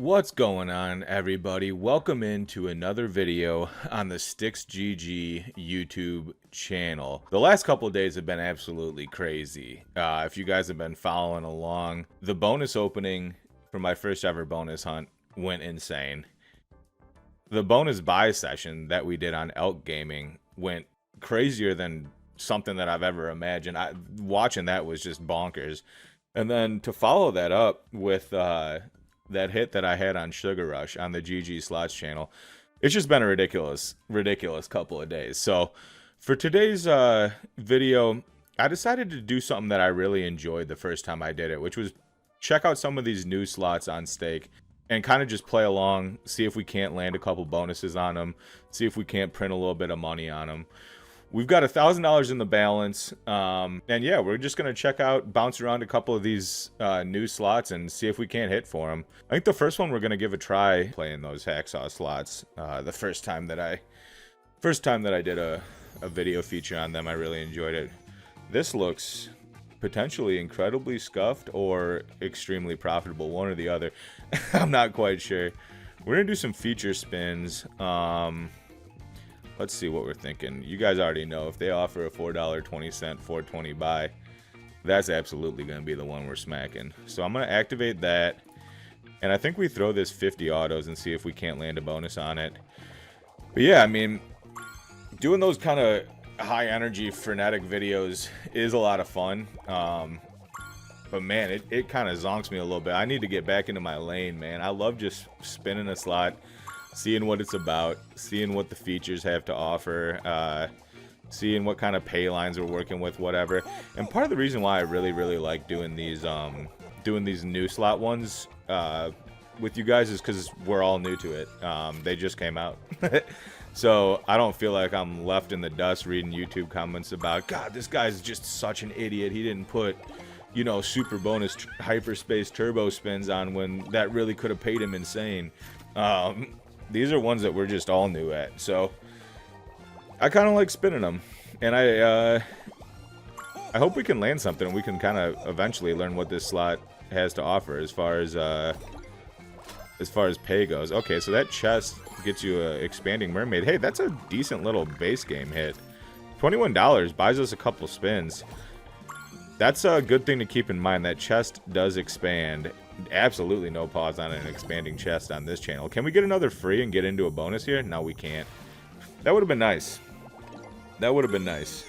What's going on, everybody? Welcome into another video on the StixGG YouTube channel. The last couple of days have been absolutely crazy. If you guys have been following along, the bonus opening for my first ever bonus hunt went insane. The bonus buy session that we did on Elk Gaming went crazier than something that I've ever imagined. Watching that was just bonkers. And then to follow that up with that hit that I had on Sugar Rush on the GG Slots channel, it's just been a ridiculous couple of days. So for today's video, I decided to do something that I really enjoyed the first time I did it, which was check out some of these new slots on stake and kind of just play along, see if we can't land a couple bonuses on them, see if we can't print a little bit of money on them. We've got $1,000 in the balance, and yeah, we're just going to check out, bounce around a couple of these new slots and see if we can't hit for them. I think the first one we're going to give a try playing those hacksaw slots. The first time that I did a video feature on them, I really enjoyed it. This looks potentially incredibly scuffed or extremely profitable, one or the other. I'm not quite sure. We're going to do some feature spins. Let's see what we're thinking. You guys already know if they offer a $4.20, 420 buy, that's absolutely going to be the one we're smacking. So I'm going to activate that, and I think we throw this 50 autos and see if we can't land a bonus on it. But yeah, I mean, doing those kind of high energy frenetic videos is a lot of fun. But man, it kind of zonks me a little bit. I need to get back into my lane, man. I love just spinning a slot, seeing what it's about, seeing what the features have to offer, seeing what kind of pay lines we're working with, whatever. And part of the reason why I really like doing these new slot ones with you guys is because we're all new to it. They just came out. So I don't feel like I'm left in the dust reading YouTube comments about, God, this guy's just such an idiot. He didn't put, you know, super bonus hyperspace turbo spins on when that really could have paid him insane. These are ones that we're just all new at, so I kind of like spinning them, and I hope we can land something and we can kind of eventually learn what this slot has to offer as far as pay goes. Okay, so that chest gets you a expanding mermaid. Hey, that's a decent little base game hit. $21 buys us a couple spins. That's a good thing to keep in mind. That chest does expand. Absolutely no pause on an expanding chest on this channel. Can we get another free and get into a bonus here? No, we can't. That would have been nice. That would have been nice.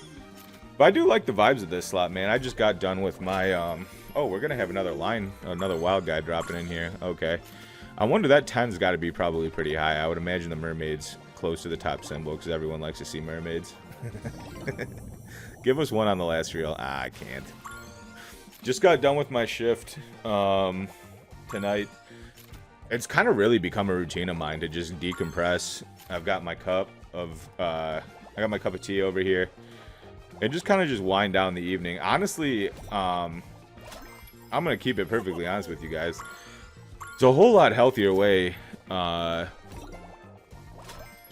But I do like the vibes of this slot, man. I just got done with my oh, we're gonna have another wild guy dropping in here. Okay, I wonder, that 10's got to be probably pretty high. I would imagine the mermaid's close to the top symbol because everyone likes to see mermaids. Give us one on the last reel. Ah, I can't. Just got done with my shift tonight. It's kind of really become a routine of mine to just decompress. I've got my cup of I got my cup of tea over here, and just kind of just wind down the evening. Honestly, I'm gonna keep it perfectly honest with you guys. It's a whole lot healthier way to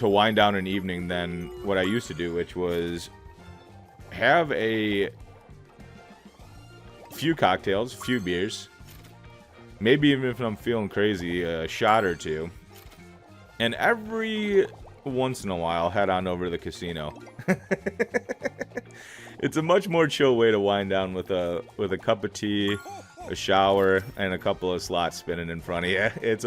wind down an evening than what I used to do, which was have a few cocktails, few beers, maybe even if I'm feeling crazy, a shot or two, and every once in a while head on over to the casino. It's a much more chill way to wind down with a cup of tea, a shower, and a couple of slots spinning in front of you. It's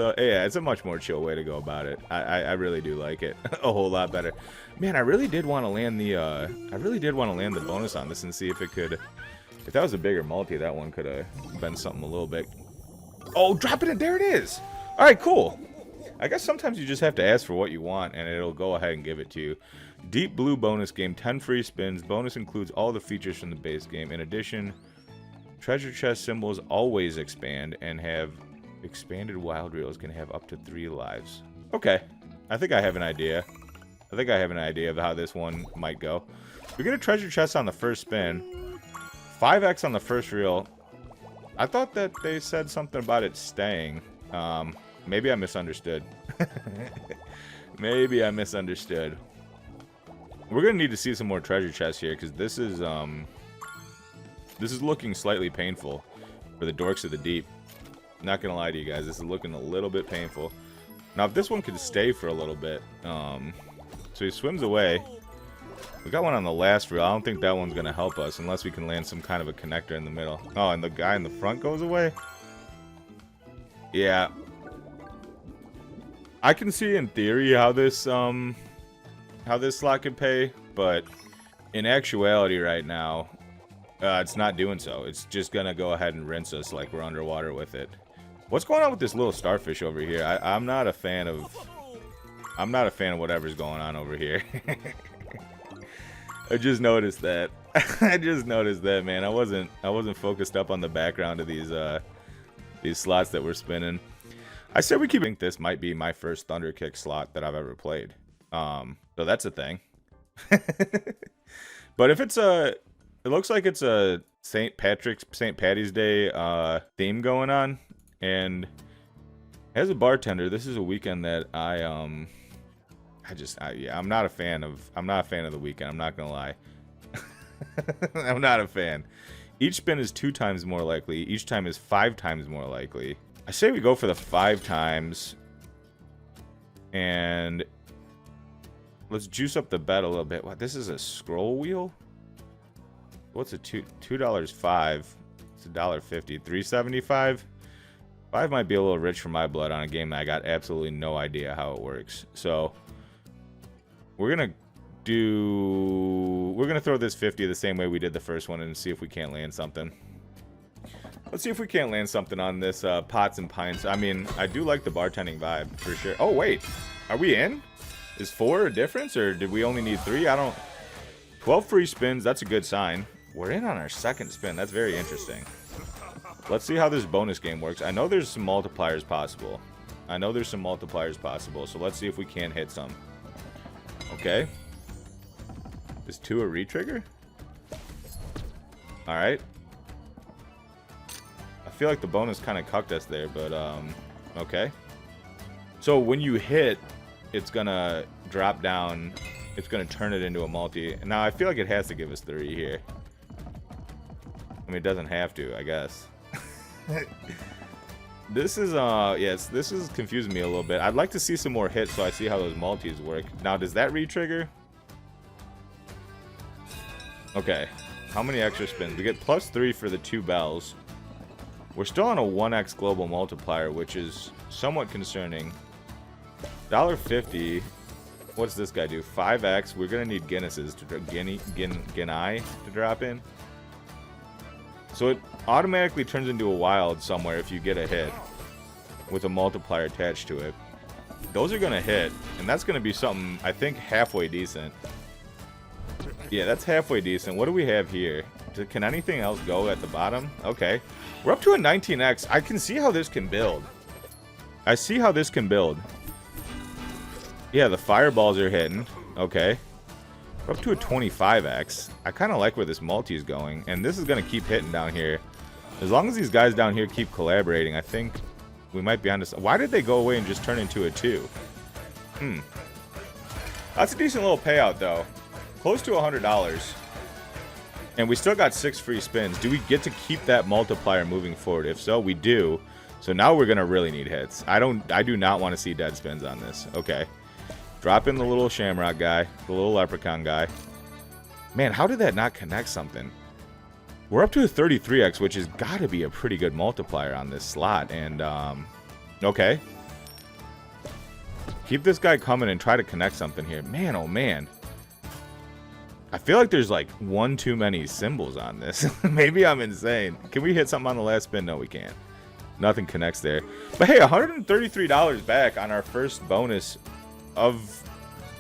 a much more chill way to go about it. I really do like it a whole lot better. Man, I really did want to land the bonus on this and see if it could. If that was a bigger multi, that one could have been something a little bit. Oh, dropping it. There it is. All right, cool. I guess sometimes you just have to ask for what you want, and it'll go ahead and give it to you. Deep Blue bonus game, 10 free spins. Bonus includes all the features from the base game. In addition, treasure chest symbols always expand and have expanded wild reels can have up to 3 lives. Okay. I think I have an idea. Of how this one might go. We get a treasure chest on the first spin. 5x on the first reel. I thought that they said something about it staying. Maybe I misunderstood. Maybe I misunderstood. We're gonna need to see some more treasure chests here because this is looking slightly painful for the Dorks of the Deep. Not gonna lie to you guys, this is looking a little bit painful. Now, if this one could stay for a little bit, so he swims away. We got one on the last reel. I don't think that one's gonna help us unless we can land some kind of a connector in the middle. Oh, and the guy in the front goes away? Yeah. I can see in theory how this slot could pay, but in actuality right now, it's not doing so. It's just gonna go ahead and rinse us like we're underwater with it. What's going on with this little starfish over here? I'm not a fan of whatever's going on over here. I just noticed that. I just noticed that, man. I wasn't focused up on the background of these slots that we're spinning. I said we keep. I think this might be my first Thunder Kick slot that I've ever played. So that's a thing. But if it's it looks like it's a St. Patty's Day theme going on, and as a bartender, this is a weekend that I'm not a fan of the weekend. I'm not gonna lie. I'm not a fan. Each spin is 2 times more likely. Each time is 5 times more likely. I say we go for the 5 times, and let's juice up the bet a little bit. What? This is a scroll wheel. What's a $2.05? It's $1.50. $3.75. 5 might be a little rich for my blood on a game that I got absolutely no idea how it works. So we're gonna throw this 50 the same way we did the first one and see if we can't land something. Let's see if we can't land something on this Pots and Pints. I mean, I do like the bartending vibe for sure. Oh wait, are we in? Is 4 a difference, or did we only need 3? 12 free spins. That's a good sign. We're in on our second spin. That's very interesting. Let's see how this bonus game works. I know there's some multipliers possible. So let's see if we can hit some. Okay. Is 2 a retrigger? Alright. I feel like the bonus kind of cucked us there, but okay. So when you hit, it's gonna drop down. It's gonna turn it into a multi. Now I feel like it has to give us 3 here. I mean, it doesn't have to, I guess. This is yes, this is confusing me a little bit. I'd like to see some more hits so I see how those multis work. Now, does that re-trigger? Okay. How many extra spins? We get +3 for the 2 bells. We're still on a 1x global multiplier, which is somewhat concerning. $1.50. What's this guy do? 5x. We're gonna need Guinnesses to Guinea to drop in. So it automatically turns into a wild somewhere if you get a hit with a multiplier attached to it. Those are gonna hit, and that's gonna be something I think halfway decent. Yeah, that's halfway decent. What do we have here? Can anything else go at the bottom? Okay. We're up to a 19x. I can see how this can build. Yeah, the fireballs are hitting. Okay. We're up to a 25x. I kind of like where this multi is going, and this is going to keep hitting down here. As long as these guys down here keep collaborating, I think we might be on this. Why did they go away and just turn into a 2? That's a decent little payout, though. Close to $100. And we still got 6 free spins. Do we get to keep that multiplier moving forward? If so, we do. So now we're going to really need hits. I do not want to see dead spins on this. Okay. Drop in the little shamrock guy, the little leprechaun guy. Man, how did that not connect something? We're up to a 33x, which has got to be a pretty good multiplier on this slot. And, okay. Keep this guy coming and try to connect something here. Man, oh man. I feel like there's like 1 too many symbols on this. Maybe I'm insane. Can we hit something on the last spin? No, we can't. Nothing connects there. But hey, $133 back on our first bonus of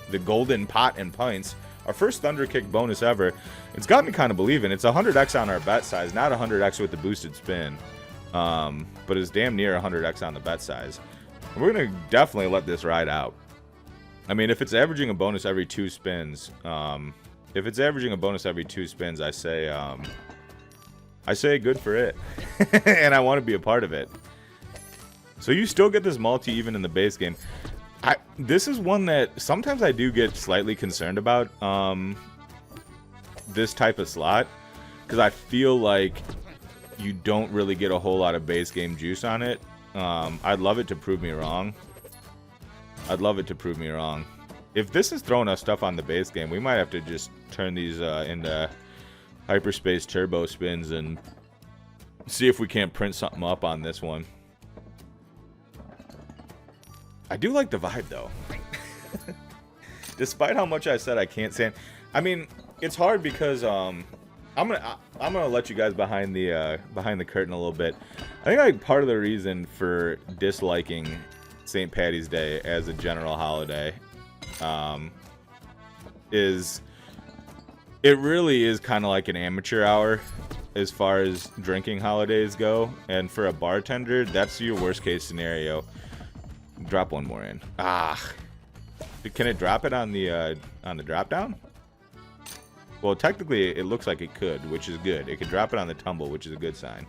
the golden pot and pints. Our first Thunder Kick bonus ever. It's got me kind of believing. It's 100x on our bet size, not 100x with the boosted spin. But it's damn near 100x on the bet size. We're going to definitely let this ride out. I mean, if it's averaging a bonus every 2 spins, I say good for it. And I want to be a part of it. So you still get this multi even in the base game. This is one that sometimes I do get slightly concerned about, this type of slot, because I feel like you don't really get a whole lot of base game juice on it. I'd love it to prove me wrong. I'd love it to prove me wrong. If this is throwing us stuff on the base game, we might have to just turn these into hyperspace turbo spins and see if we can't print something up on this one. I do like the vibe, though. Despite how much I said I can't stand. I mean, it's hard because I'm gonna let you guys behind the curtain a little bit. I think like part of the reason for disliking St. Paddy's Day as a general holiday is it really is kind of like an amateur hour as far as drinking holidays go, and for a bartender, that's your worst case scenario. Drop one more in. Can it drop it on the drop down? Well, technically, it looks like it could, which is good. It could drop it on the tumble, which is a good sign.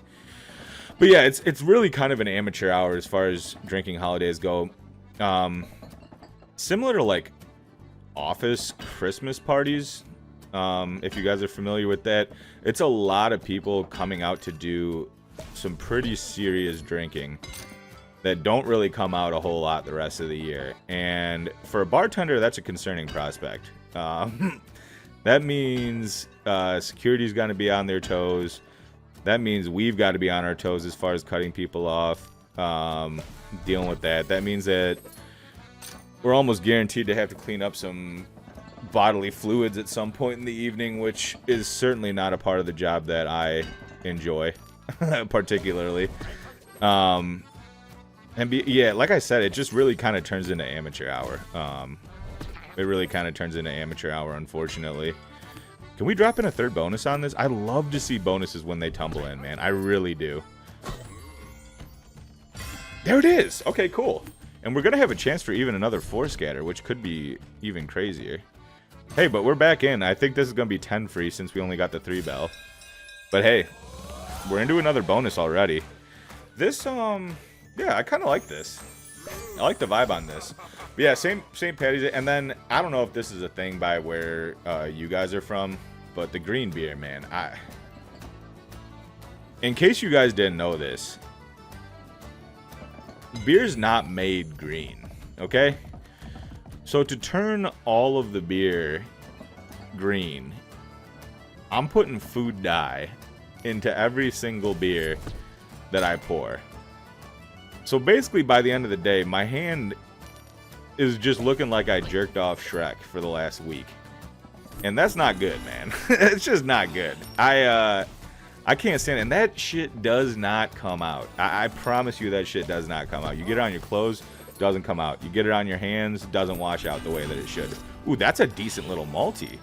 But yeah, it's really kind of an amateur hour as far as drinking holidays go. Similar to like office Christmas parties, if you guys are familiar with that. It's a lot of people coming out to do some pretty serious drinking that don't really come out a whole lot the rest of the year. And for a bartender, that's a concerning prospect. That means security's got to be on their toes. That means we've got to be on our toes as far as cutting people off, dealing with that. That means that we're almost guaranteed to have to clean up some bodily fluids at some point in the evening, which is certainly not a part of the job that I enjoy, particularly. Yeah, like I said, it just really kind of turns into amateur hour. It really kind of turns into amateur hour, unfortunately. Can we drop in a third bonus on this? I love to see bonuses when they tumble in, man. I really do. There it is. Okay, cool. And we're going to have a chance for even another 4 scatter, which could be even crazier. Hey, but we're back in. I think this is going to be 10 free since we only got the 3 bell. But hey, we're into another bonus already. This, yeah, I kind of like this. I like the vibe on this. But yeah, St. Paddy's Day. And then, I don't know if this is a thing by where you guys are from, but the green beer, man. In case you guys didn't know this, beer's not made green, okay? So to turn all of the beer green, I'm putting food dye into every single beer that I pour. So basically, by the end of the day, my hand is just looking like I jerked off Shrek for the last week. And that's not good, man. It's just not good. I can't stand it. And that shit does not come out. I promise you that shit does not come out. You get it on your clothes, doesn't come out. You get it on your hands, doesn't wash out the way that it should. Ooh, that's a decent little multi.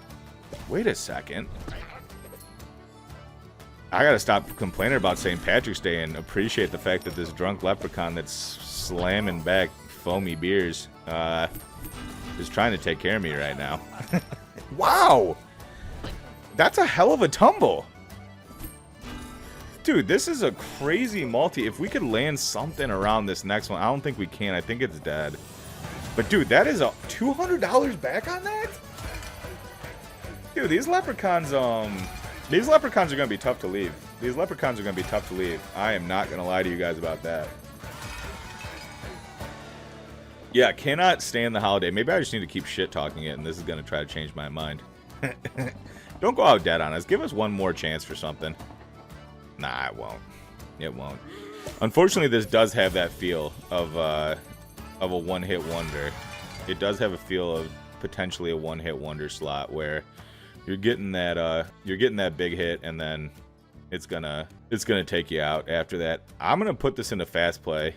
Wait a second. I gotta stop complaining about St. Patrick's Day and appreciate the fact that this drunk leprechaun that's slamming back foamy beers is trying to take care of me right now. Wow! That's a hell of a tumble. Dude, this is a crazy multi. If we could land something around this next one, I don't think we can. I think it's dead. But dude, that is a $200 back on that? Dude, these leprechauns are gonna be tough to leave. These leprechauns are gonna be tough to leave. I am not gonna lie to you guys about that. Yeah, cannot stand the holiday. Maybe I just need to keep shit talking it, and this is gonna try to change my mind. Don't go out dead on us. Give us one more chance for something. Nah, it won't. It won't. Unfortunately, this does have that feel of a one-hit wonder. It does have a feel of potentially a one-hit wonder slot where you're getting that big hit, and then it's gonna take you out after that. I'm gonna put this into fast play,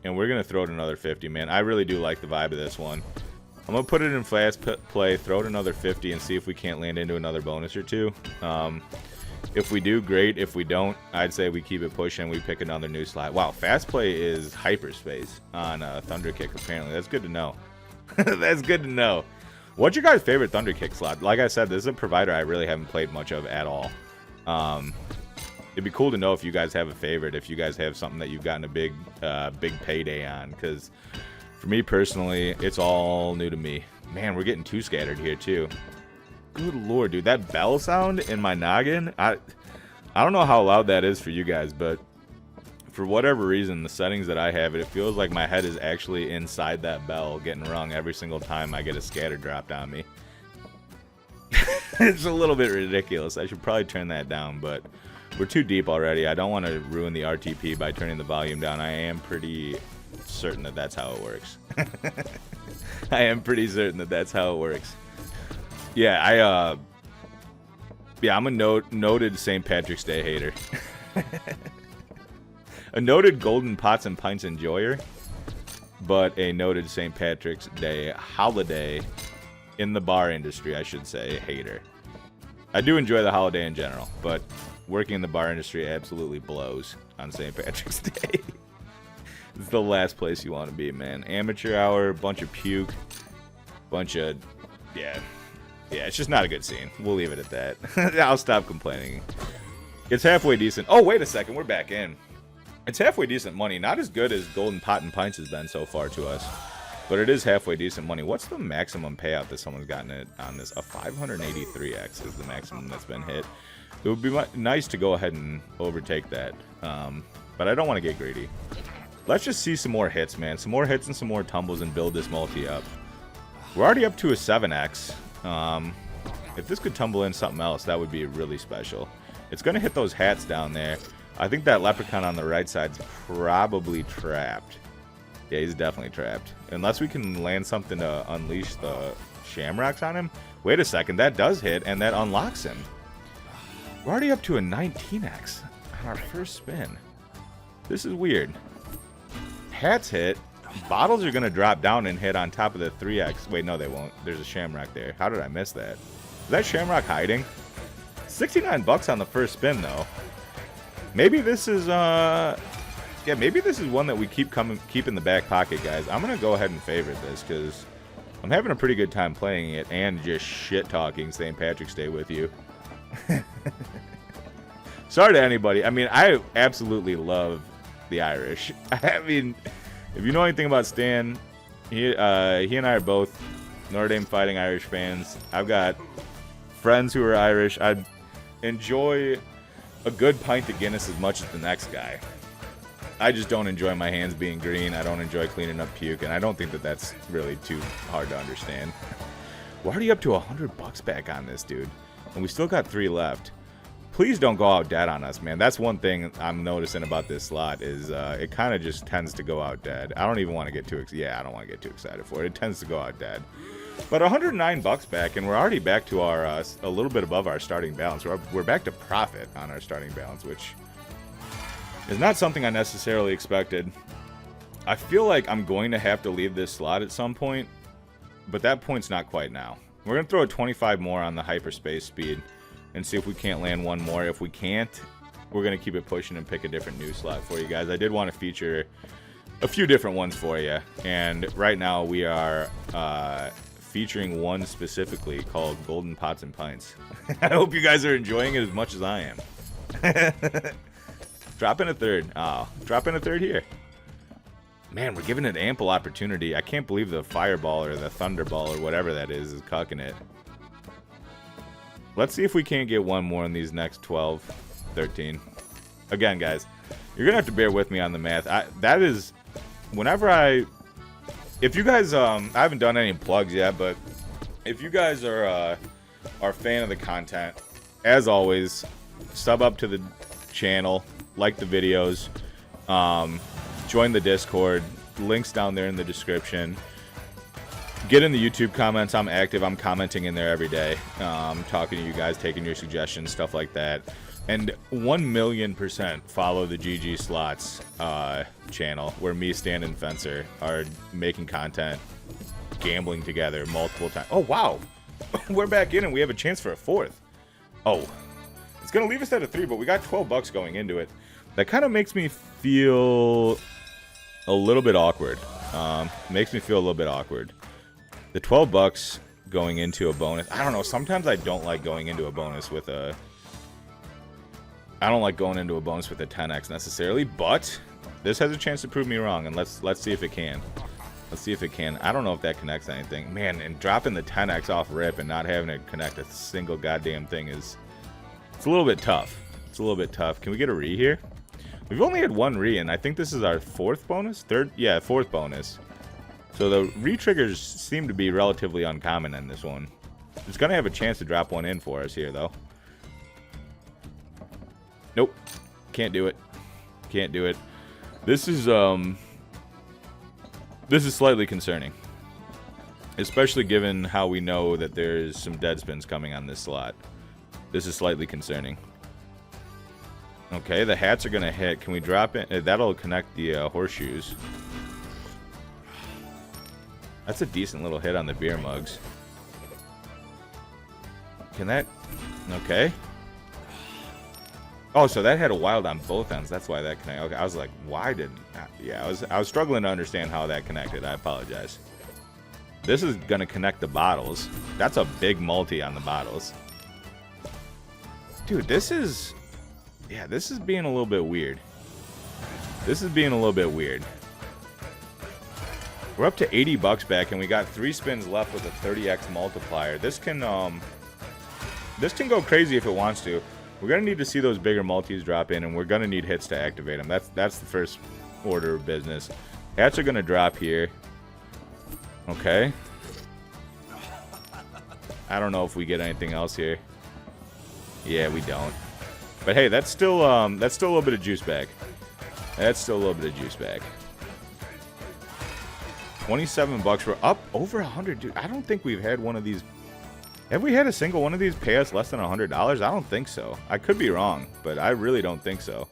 and we're gonna throw it another 50, man. I really do like the vibe of this one. I'm gonna put it in fast play, throw it another 50, and see if we can't land into another bonus or two. If we do, great. If we don't, I'd say we keep it pushing. We pick another new slot. Wow, fast play is hyperspace on Thunder Kick. Apparently, that's good to know. That's good to know. What's your guys' favorite Thunder Kick slot? Like I said, this is a provider I really haven't played much of at all. It'd be cool to know if you guys have a favorite, if you guys have something that you've gotten a big payday on. Because for me personally, it's all new to me. Man, we're getting too scattered here too. Good lord, dude, that bell sound in my noggin. I don't know how loud that is for you guys, but for whatever reason, the settings that I have it feels like my head is actually inside that bell getting rung every single time I get a scatter dropped on me. It's a little bit ridiculous. I should probably turn that down, but we're too deep already. I don't want to ruin the RTP by turning the volume down. I am pretty certain that that's how it works. I am pretty certain that that's how it works. Yeah, I'm a noted St. Patrick's Day hater. A noted Golden Pots and Pints enjoyer, but a noted St. Patrick's Day holiday in the bar industry, I should say, hater. I do enjoy the holiday in general, but working in the bar industry absolutely blows on St. Patrick's Day. It's the last place you want to be, man. Amateur hour, bunch of puke, bunch of... Yeah, it's just not a good scene. We'll leave it at that. I'll stop complaining. It's halfway decent. Oh, wait a second. We're back in. It's halfway decent money. Not as good as Golden Pot and Pints has been so far to us, but it is halfway decent money. What's the maximum payout that someone's gotten it on this? A 583x is the maximum that's been hit. It would be nice to go ahead and overtake that, but I don't want to get greedy. Let's just see some more hits, man. Some more hits and some more tumbles and build this multi up. We're already up to a 7x. If this could tumble in something else, that would be really special. It's going to hit those hats down there. I think that leprechaun on the right side's probably trapped. Yeah, he's definitely trapped. Unless we can land something to unleash the shamrocks on him. Wait a second, that does hit, and that unlocks him. We're already up to a 19x on our first spin. This is weird. Hats hit. Bottles are going to drop down and hit on top of the 3x. Wait, no, they won't. There's a shamrock there. How did I miss that? Is that shamrock hiding? 69 bucks on the first spin, though. Maybe this is, yeah, maybe this is one that we keep in the back pocket, guys. I'm going to go ahead and favorite this because I'm having a pretty good time playing it and just shit-talking St. Patrick's Day with you. Sorry to anybody. I mean, I absolutely love the Irish. I mean, if you know anything about Stan, he and I are both Notre Dame Fighting Irish fans. I've got friends who are Irish. I enjoy a good pint of Guinness as much as the next guy. I just don't enjoy my hands being green. I don't enjoy cleaning up puke, and I don't think that that's really too hard to understand. We're already up to 100 bucks back on this, dude, and we still got 3 left. Please don't go out dead on us, man. That's one thing I'm noticing about this slot is it kind of just tends to go out dead. I don't even want to get too I don't want to get too excited for it. It tends to go out dead. But 109 bucks back, and we're already back to our a little bit above our starting balance. We're back to profit on our starting balance, which is not something I necessarily expected. I feel like I'm going to have to leave this slot at some point, but that point's not quite now. We're going to throw a 25 more on the hyperspace speed and see if we can't land one more. If we can't, we're going to keep it pushing and pick a different new slot for you guys. I did want to feature a few different ones for you, and right now we are featuring one specifically called Golden Pots and Pints. I hope you guys are enjoying it as much as I am. Drop in a third. Oh, drop in a third here. Man, we're giving it ample opportunity. I can't believe the fireball or the thunderball or whatever that is cucking it. Let's see if we can't get one more in these next 12, 13. Again, guys, you're going to have to bear with me on the math. That is, if you guys, I haven't done any plugs yet, but if you guys are a fan of the content, as always, sub up to the channel, like the videos, join the Discord, links down there in the description. Get in the YouTube comments. I'm active. I'm commenting in there every day, talking to you guys, taking your suggestions, stuff like that. And 1,000,000% follow the GG Slots channel, where me, Stan, and Fencer are making content, gambling together multiple times. Oh, wow. We're back in, and we have a chance for a 4th. Oh, it's going to leave us at a 3, but we got 12 bucks going into it. That kind of makes me feel a little bit awkward. Makes me feel a little bit awkward. The 12 bucks going into a bonus. I don't know. Sometimes I don't like going into a bonus with a... I don't like going into a bonus with a 10x necessarily, but this has a chance to prove me wrong, and let's see if it can. Let's see if it can. I don't know if that connects anything. Man, and dropping the 10x off rip and not having it connect a single goddamn thing is... It's a little bit tough. It's a little bit tough. Can we get a re here? We've only had one re, and I think this is our fourth bonus? Fourth bonus. So the re-triggers seem to be relatively uncommon in this one. It's going to have a chance to drop one in for us here, though. Nope. Can't do it. Can't do it. This is slightly concerning. Especially given how we know that there's some dead spins coming on this slot. This is slightly concerning. Okay, the hats are going to hit. Can we drop it? That'll connect the horseshoes. That's a decent little hit on the beer mugs. Can that... Okay. Oh, so that had a wild on both ends. That's why that connected. Okay, I was like, why did... Yeah, I was struggling to understand how that connected. I apologize. This is going to connect the bottles. That's a big multi on the bottles. Dude, this is... Yeah, this is being a little bit weird. This is being a little bit weird. We're up to 80 bucks back, and we got 3 spins left with a 30x multiplier. This can go crazy if it wants to. We're going to need to see those bigger multis drop in, and we're going to need hits to activate them. That's the first order of business. Hats are going to drop here. Okay. I don't know if we get anything else here. Yeah, we don't. But hey, that's still a little bit of juice back. That's still a little bit of juice back. 27 bucks. We're up over 100, dude. I don't think we've had one of these. Have we had a single one of these pay us less than $100? I don't think so. I could be wrong, but I really don't think so.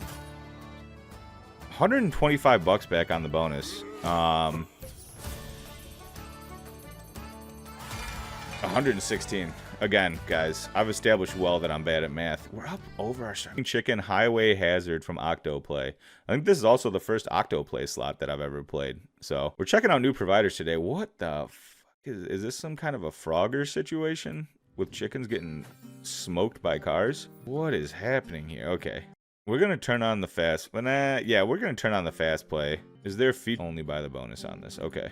125 bucks back on the bonus. 116. Again, guys, I've established well that I'm bad at math. We're up over our starting chicken Highway Hazard from Octoplay. I think this is also the first Octoplay slot that I've ever played. So we're checking out new providers today. What the fuck is this? Some kind of a Frogger situation with chickens getting smoked by cars? What is happening here? Okay. We're going to turn on the fast. Yeah, we're going to turn on the fast play. Is there a feature only by the bonus on this? Okay.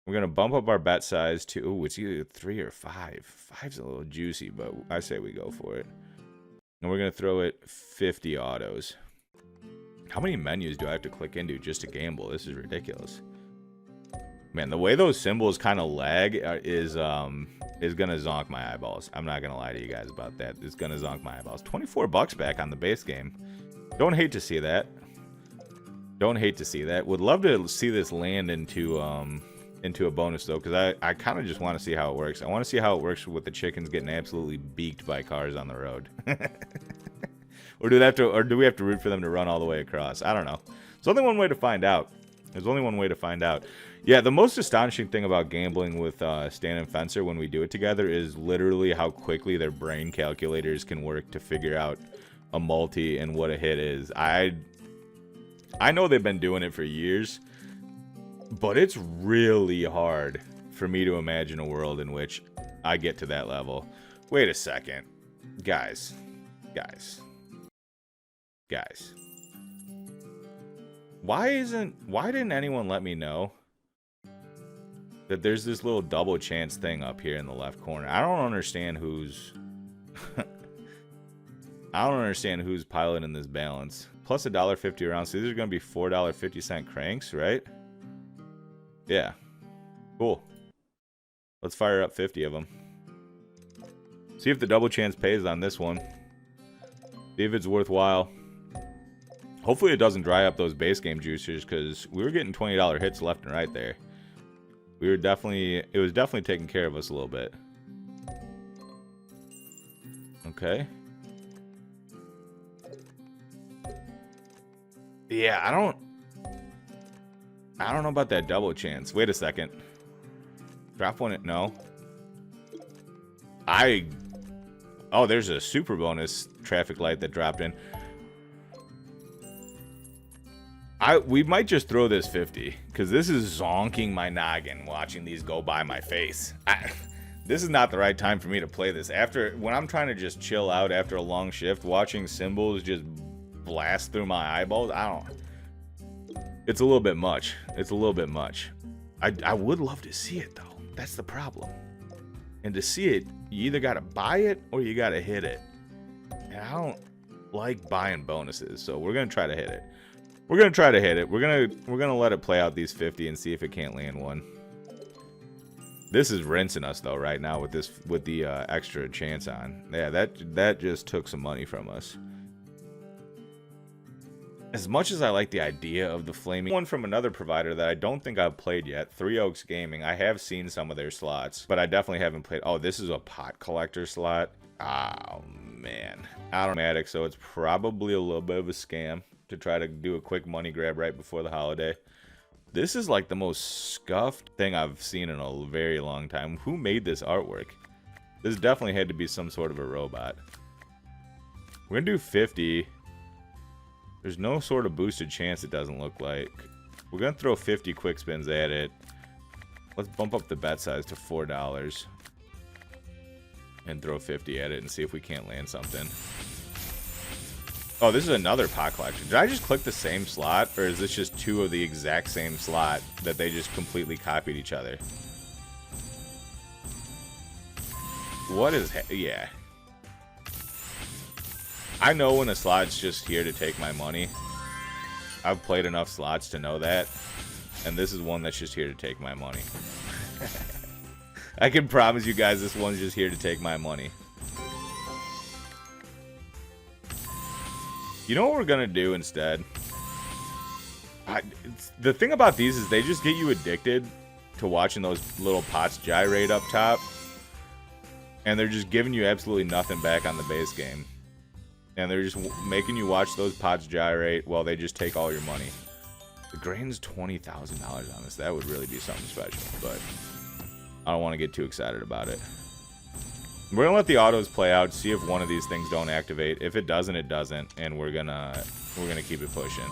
We're going to bump up our bet size to, ooh, it's either 3 or 5. 5's a little juicy, but I say we go for it. And we're going to throw it 50 autos. How many menus do I have to click into just to gamble? This is ridiculous. Man, the way those symbols kind of lag is going to zonk my eyeballs. I'm not going to lie to you guys about that. It's going to zonk my eyeballs. 24 bucks back on the base game. Don't hate to see that. Don't hate to see that. Would love to see this land into a bonus though, because I kind of just want to see how it works. I want to see how it works with the chickens getting absolutely beaked by cars on the road. or do we have to root for them to run all the way across? I don't know. There's only one way to find out. There's only one way to find out. Yeah, the most astonishing thing about gambling with Stan and Fencer when we do it together is literally how quickly their brain calculators can work to figure out a multi and what a hit is. I know they've been doing it for years. But it's really hard for me to imagine a world in which I get to that level. Wait a second. Guys. Why didn't anyone let me know that there's this little double chance thing up here in the left corner? I don't understand who's piloting this balance. Plus $1.50 around, so these are going to be $4.50 cranks, right? Yeah. Cool. Let's fire up 50 of them. See if the double chance pays on this one. See if it's worthwhile. Hopefully it doesn't dry up those base game juicers, because we were getting $20 hits left and right there. It was definitely taking care of us a little bit. Okay. Yeah, I don't know about that double chance. Wait a second. Drop one at no. Oh, there's a super bonus traffic light that dropped in. We might just throw this 50, because this is zonking my noggin watching these go by my face. This is not the right time for me to play this. When I'm trying to just chill out after a long shift, watching symbols just blast through my eyeballs, it's a little bit much. It's a little bit much. I would love to see it, though. That's the problem. And to see it, you either got to buy it or you got to hit it. And like buying bonuses, so we're gonna try to hit it. We're gonna try to hit it. We're gonna let it play out these 50 and see if it can't land one. This is rinsing us though right now with the extra chance on. Yeah, that just took some money from us. As much as I like the idea of the flaming one from another provider that I don't think I've played yet, Three Oaks Gaming, I have seen some of their slots, but I definitely haven't played. Oh, this is a pot collector slot. Oh man, automatic, so it's probably a little bit of a scam to try to do a quick money grab right before the holiday. This is like the most scuffed thing I've seen in a very long time. Who made this artwork? This definitely had to be some sort of a robot. We're gonna do 50. There's no sort of boosted chance, it doesn't look like. We're gonna throw 50 quick spins at it. Let's bump up the bet size to $4 and throw 50 at it and see if we can't land something. Oh, this is another pot collection. Did I just click the same slot, or is this just two of the exact same slot that they just completely copied each other? What is... yeah. I know when a slot's just here to take my money. I've played enough slots to know that. And this is one that's just here to take my money. I can promise you guys this one's just here to take my money. You know what we're gonna do instead? The thing about these is they just get you addicted to watching those little pots gyrate up top. And they're just giving you absolutely nothing back on the base game. And they're just making you watch those pots gyrate while they just take all your money. The grain's $20,000 on this. That would really be something special, but I don't want to get too excited about it. We're gonna let the autos play out, see if one of these things don't activate. If it doesn't, it doesn't, and we're gonna keep it pushing.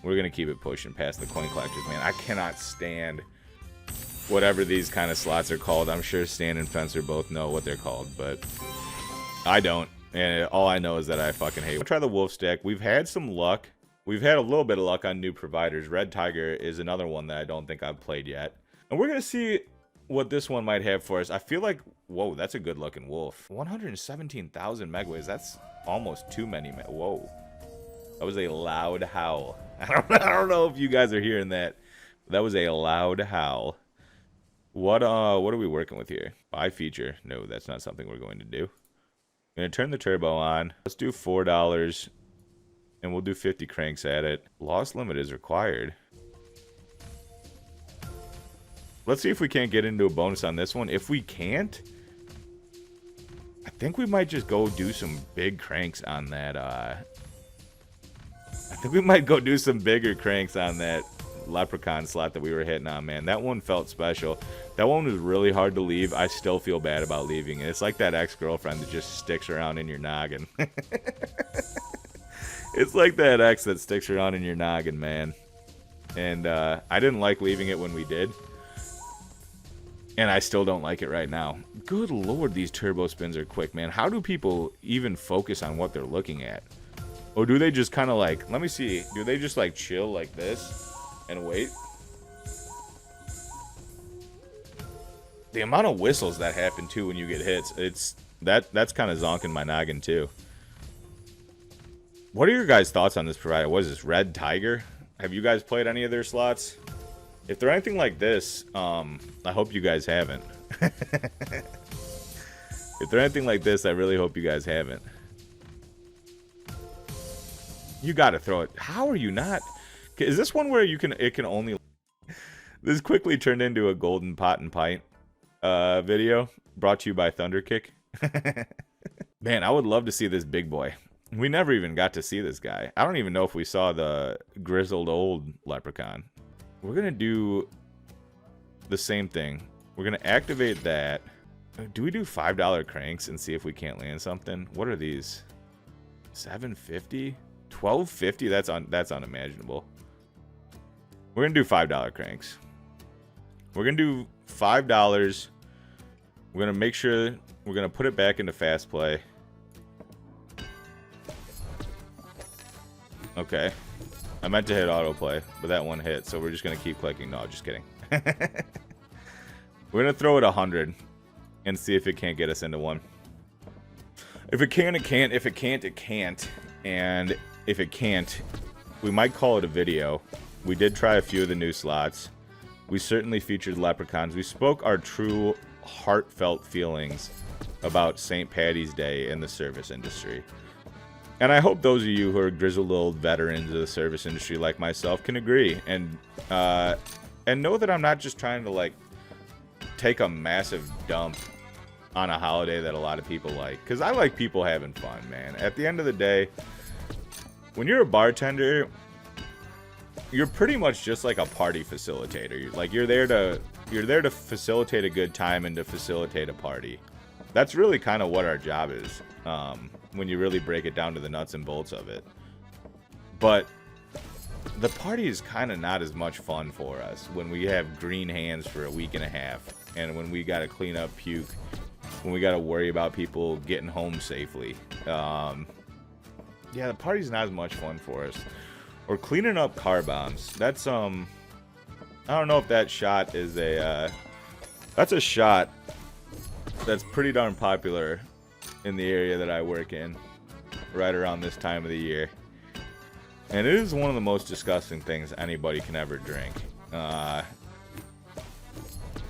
We're gonna keep it pushing past the coin collectors, man. I cannot stand whatever these kind of slots are called. I'm sure Stan and Fencer both know what they're called, but I don't. And all I know is that I fucking hate it. We'll try the wolf stack. We've had some luck. We've had a little bit of luck on new providers. Red Tiger is another one that I don't think I've played yet. And we're going to see what this one might have for us. I feel like, whoa, that's a good looking wolf. 117,000 megaways. That's almost too many. Whoa. That was a loud howl. I don't know if you guys are hearing that. That was a loud howl. What are we working with here? Buy feature. No, that's not something we're going to do. I'm going to turn the turbo on. Let's do $4, and we'll do 50 cranks at it. Loss limit is required. Let's see if we can't get into a bonus on this one. If we can't, I think we might just go do some big cranks on that. I think we might go do some bigger cranks on that leprechaun slot that we were hitting on, man. That one felt special. That one was really hard to leave. I still feel bad about leaving it. It's like that ex-girlfriend that just sticks around in your noggin. It's like that ex that sticks around in your noggin, man. And I didn't like leaving it when we did. And I still don't like it right now. Good lord, these turbo spins are quick, man. How do people even focus on what they're looking at? Or do they just kind of like, let me see, do they just like chill like this and wait? The amount of whistles that happen too when you get hits, that's kind of zonking my noggin too. What are your guys' thoughts on this provider? What is this, Red Tiger? Have you guys played any of their slots? If they're anything like this, I hope you guys haven't. If they're anything like this, I really hope you guys haven't. You gotta throw it. How are you not? Is this one where it can only... This quickly turned into a golden pot and pint video brought to you by Thunderkick. Man, I would love to see this big boy. We never even got to see this guy. I don't even know if we saw the grizzled old leprechaun. We're gonna do the same thing. We're gonna activate that. Do we do $5 cranks and see if we can't land something? What are these? $7.50? $12.50? That's unimaginable. We're gonna do $5 cranks. We're gonna do $5. We're gonna make sure we're gonna put it back into fast play. Okay. I meant to hit autoplay, but that one hit, so we're just gonna keep clicking. No, just kidding. We're gonna throw it 100 and see if it can't get us into one. If it can, it can't. If it can't, it can't. And if it can't, we might call it a video. We did try a few of the new slots. We certainly featured leprechauns. We spoke our true heartfelt feelings about St. Paddy's Day in the service industry. And I hope those of you who are grizzled old veterans of the service industry like myself can agree. And know that I'm not just trying to, like, take a massive dump on a holiday that a lot of people like. Because I like people having fun, man. At the end of the day, when you're a bartender, you're pretty much just like a party facilitator. Like, you're there to facilitate a good time and to facilitate a party. That's really kind of what our job is, when you really break it down to the nuts and bolts of it. But the party is kind of not as much fun for us when we have green hands for a week and a half, and when we got to clean up puke, when we got to worry about people getting home safely. Yeah, the party's not as much fun for us. Or cleaning up car bombs. That's, I don't know if that shot is a, that's a shot that's pretty darn popular in the area that I work in, right around this time of the year. And it is one of the most disgusting things anybody can ever drink.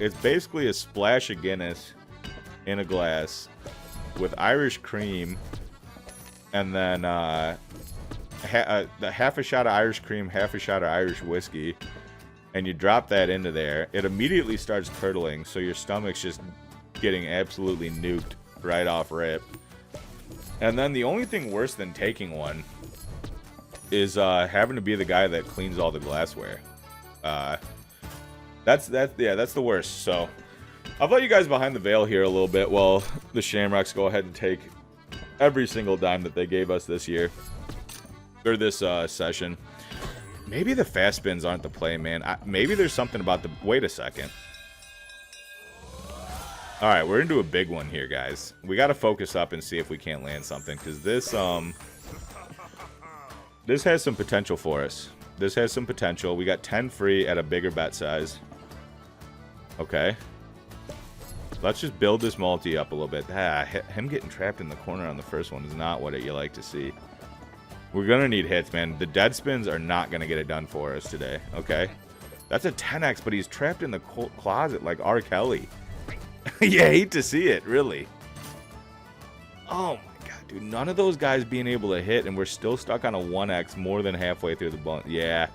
It's basically a splash of Guinness in a glass with Irish cream, and then half a shot of Irish cream, half a shot of Irish whiskey, and you drop that into there. It immediately starts curdling, so your stomach's just getting absolutely nuked right off rip. And then the only thing worse than taking one is having to be the guy that cleans all the glassware. That's the worst. So I'll let you guys behind the veil here a little bit while the Shamrocks go ahead and take every single dime that they gave us this year, or this session. Maybe the fast spins aren't the play, man. Maybe there's something about the... Wait a second. Alright, we're into a big one here, guys. We gotta focus up and see if we can't land something, because this has some potential for us. This has some potential. We got 10 free at a bigger bet size. Okay. Let's just build this multi up a little bit. Him getting trapped in the corner on the first one is not what you like to see. We're going to need hits, man. The dead spins are not going to get it done for us today. Okay. That's a 10x, but he's trapped in the closet like R. Kelly. You hate to see it, really. Oh, my God, dude. None of those guys being able to hit, and we're still stuck on a 1x more than halfway through the bone. Yeah.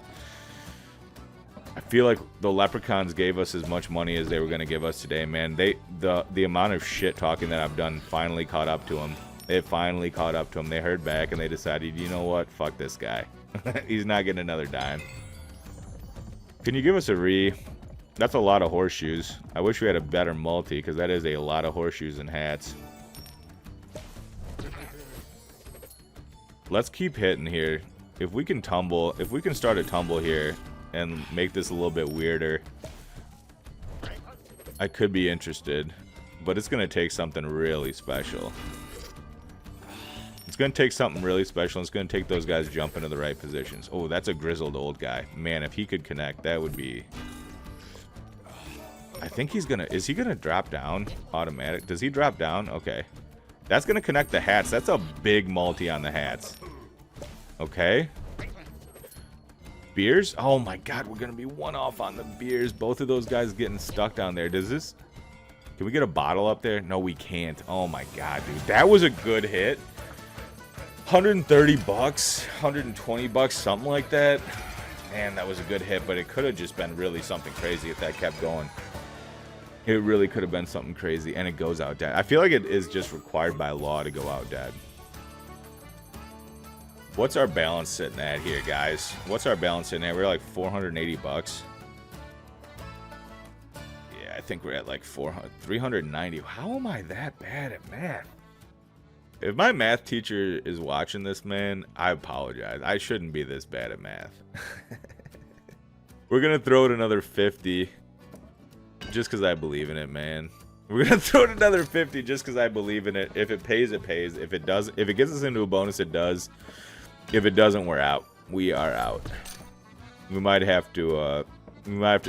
I feel like the leprechauns gave us as much money as they were going to give us today, man. The amount of shit talking that I've done finally caught up to them. It finally caught up to them. They heard back, and they decided, you know what? Fuck this guy. He's not getting another dime. Can you give us a re? That's a lot of horseshoes. I wish we had a better multi, because that is a lot of horseshoes and hats. Let's keep hitting here. If we can tumble, if we can start a tumble here and make this a little bit weirder, I could be interested. But it's going to take something really special. It's going to take something really special. It's going to take those guys jumping to the right positions. Oh, that's a grizzled old guy. Man, if he could connect, that would be... I think he's going to... Is he going to drop down automatic? Does he drop down? Okay. That's going to connect the hats. That's a big multi on the hats. Okay. Beers? Oh my God, we're going to be one off on the beers. Both of those guys getting stuck down there. Does this... Can we get a bottle up there? No, we can't. Oh my God, dude. That was a good hit. 130 bucks, 120 bucks, something like that. Man, that was a good hit, but it could have just been really something crazy if that kept going. It really could have been something crazy, and it goes out dead. I feel like it is just required by law to go out dead. What's our balance sitting at here, guys? What's our balance sitting at? We're like 480 bucks. Yeah, I think we're at like 390. How am I that bad at math? If my math teacher is watching this, man, I apologize. I shouldn't be this bad at math. We're going to throw it another 50 just because I believe in it, man. We're going to throw it another 50 just because I believe in it. If it pays, it pays. If it does, if it gets us into a bonus, it does. If it doesn't, we're out. We are out. We might have to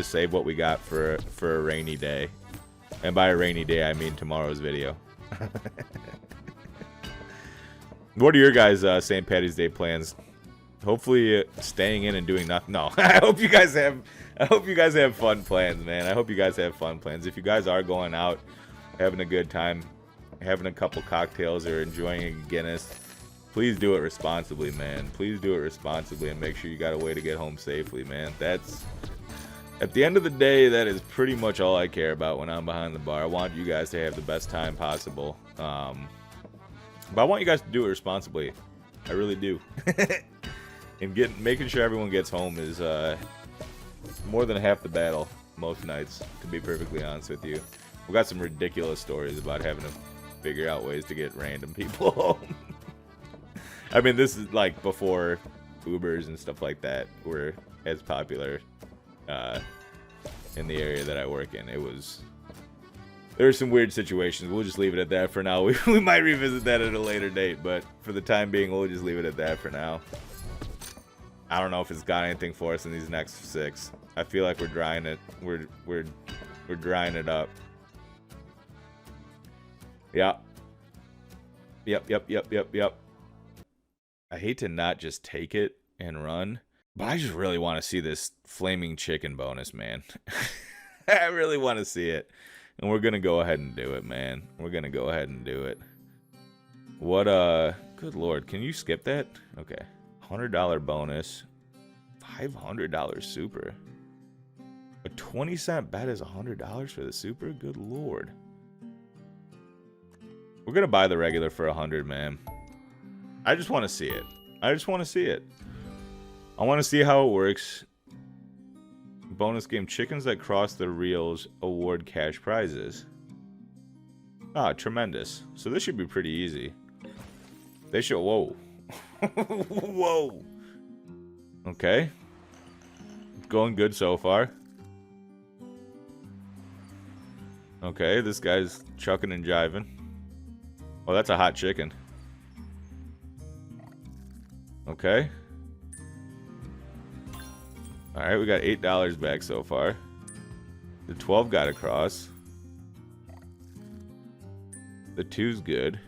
save what we got for a rainy day. And by a rainy day, I mean tomorrow's video. What are your guys' St. Patty's Day plans? Hopefully staying in and doing nothing. No, I hope you guys have fun plans, man. I hope you guys have fun plans. If you guys are going out, having a good time, having a couple cocktails or enjoying a Guinness, please do it responsibly, man. Please do it responsibly and make sure you got a way to get home safely, man. That's, at the end of the day, that is pretty much all I care about when I'm behind the bar. I want you guys to have the best time possible. But I want you guys to do it responsibly. I really do. And making sure everyone gets home is more than half the battle most nights, to be perfectly honest with you. We've got some ridiculous stories about having to figure out ways to get random people home. I mean, this is like before Ubers and stuff like that were as popular in the area that I work in. There are some weird situations. We'll just leave it at that for now. We might revisit that at a later date, but for the time being, we'll just leave it at that for now. I don't know if it's got anything for us in these next 6. I feel like we're drying it. We're drying it up. Yeah. Yep. I hate to not just take it and run, but I just really want to see this flaming chicken bonus, man. I really want to see it. And we're going to go ahead and do it, man. We're going to go ahead and do it. What, good lord, can you skip that? Okay. $100 bonus. $500 super. A 20-cent bet is $100 for the super? Good lord. We're going to buy the regular for 100, man. I just want to see it. I just want to see it. I want to see how it works. Bonus game, chickens that cross the reels award cash prizes. Ah, tremendous. So this should be pretty easy. They should, whoa. Whoa. Okay. Going good so far. Okay, this guy's chucking and jiving. Oh, that's a hot chicken. Okay. Alright, we got $8 back so far. The 12 got across. The 2's good.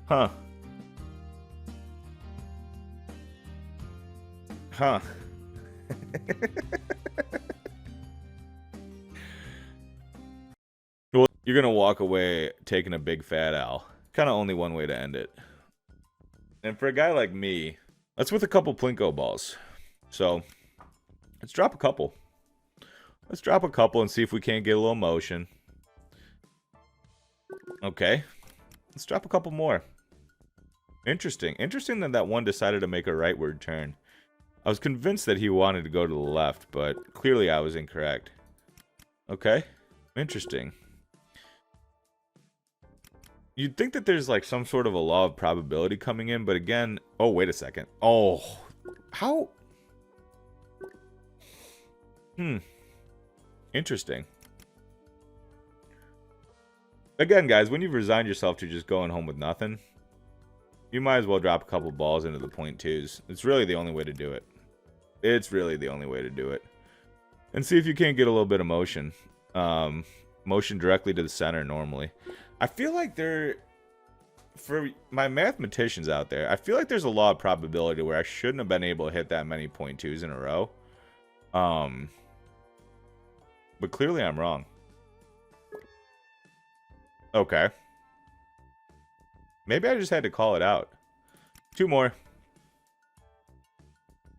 Huh. Huh. Well, you're gonna walk away taking a big fat L. Kind of only one way to end it. And for a guy like me, that's with a couple Plinko balls. So, let's drop a couple. Let's drop a couple and see if we can't get a little motion. Okay. Let's drop a couple more. Interesting. Interesting that that one decided to make a rightward turn. I was convinced that he wanted to go to the left, but clearly I was incorrect. Okay. Interesting. You'd think that there's like some sort of a law of probability coming in, but again... Oh, wait a second. Oh. How? Interesting. Again, guys, when you've resigned yourself to just going home with nothing, you might as well drop a couple balls into the .2s. It's really the only way to do it. It's really the only way to do it. And see if you can't get a little bit of motion. Motion directly to the center normally. I feel like for my mathematicians out there, I feel like there's a law of probability where I shouldn't have been able to hit that many .2s in a row. But clearly I'm wrong. Okay. Maybe I just had to call it out. 2 more.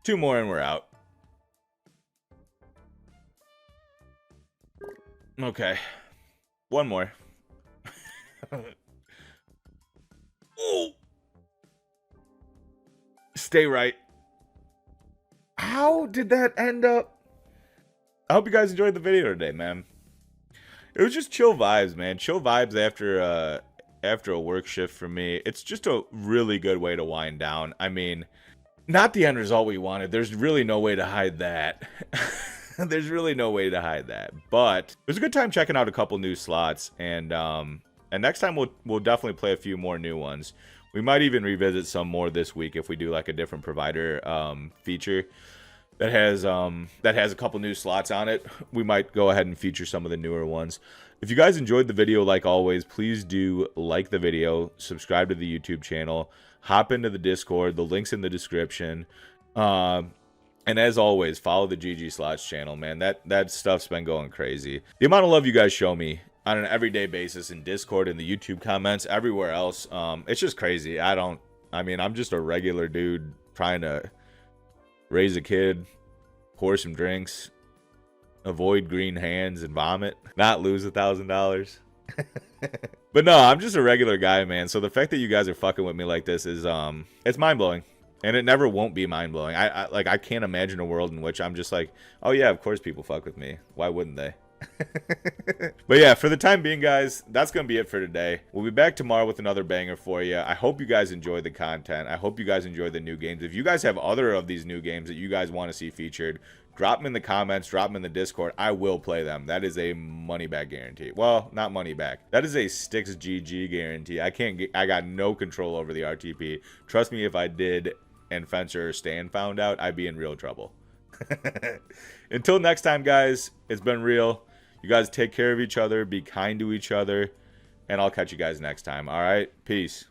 2 more and we're out. Okay. 1 more. Oh! Stay right. How did that end up? I hope you guys enjoyed the video today, man. It was just chill vibes, man. Chill vibes after a work shift for me. It's just a really good way to wind down. I mean, not the end result we wanted. There's really no way to hide that. There's really no way to hide that. But it was a good time checking out a couple new slots, and next time we'll definitely play a few more new ones. We might even revisit some more this week if we do like a different provider feature. that has a couple new slots on it. We might go ahead and feature some of the newer ones. If you guys enjoyed the video, like always, please do like the video, subscribe to the YouTube channel, hop into the Discord. The link's in the description. And as always, follow the GG Slots channel, man. That stuff's been going crazy. The amount of love you guys show me on an everyday basis in Discord, in the YouTube comments, everywhere else, it's just crazy. I mean, I'm just a regular dude trying to raise a kid, pour some drinks, avoid green hands and vomit, not lose $1,000. But no, I'm just a regular guy, man. So the fact that you guys are fucking with me like this is it's mind-blowing. And it never won't be mind-blowing. I can't imagine a world in which I'm just like, oh yeah, of course people fuck with me. Why wouldn't they? But yeah, for the time being, guys, that's gonna be it for today. We'll be back tomorrow with another banger for you. I hope you guys enjoy the content. I hope you guys enjoy the new games. If you guys have other of these new games that you guys want to see featured, drop them in the comments, drop them in the Discord. I will play them. That is a money back guarantee. Well, not money back. That is a StixGG guarantee. I got no control over the RTP. Trust me, if I did and Fencer or Stan found out, I'd be in real trouble. Until next time, guys, it's been real. You guys take care of each other, be kind to each other, and I'll catch you guys next time. All right, peace.